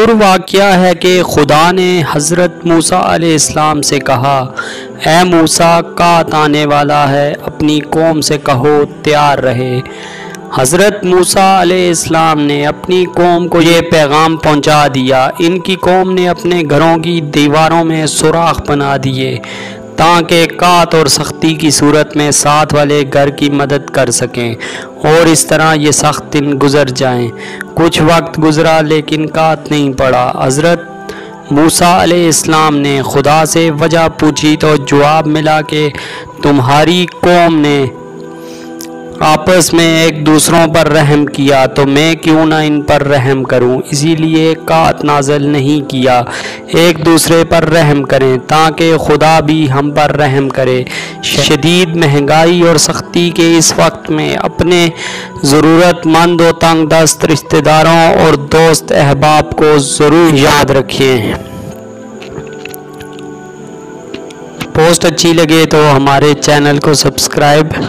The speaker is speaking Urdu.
مشہور واقعہ ہے کہ خدا نے حضرت موسیٰ علیہ السلام سے کہا، اے موسیٰ، کات آنے والا ہے، اپنی قوم سے کہو تیار رہے۔ حضرت موسیٰ علیہ السلام نے اپنی قوم کو یہ پیغام پہنچا دیا۔ ان کی قوم نے اپنے گھروں کی دیواروں میں سوراخ بنا دیے تاکہ کات اور سختی کی صورت میں ساتھ والے گھر کی مدد کر سکیں، اور اس طرح یہ سخت دن گزر جائیں۔ کچھ وقت گزرا لیکن کات نہیں پڑا۔ حضرت موسیٰ علیہ السلام نے خدا سے وجہ پوچھی تو جواب ملا کہ تمہاری قوم نے آپس میں ایک دوسروں پر رحم کیا تو میں کیوں نہ ان پر رحم کروں، اسی لیے کات نازل نہیں کیا۔ ایک دوسرے پر رحم کریں تاکہ خدا بھی ہم پر رحم کرے۔ شدید مہنگائی اور سختی کے اس وقت میں اپنے ضرورت مند و تنگ دست رشتہ داروں اور دوست احباب کو ضرور یاد رکھیں۔ پوسٹ اچھی لگے تو ہمارے چینل کو سبسکرائب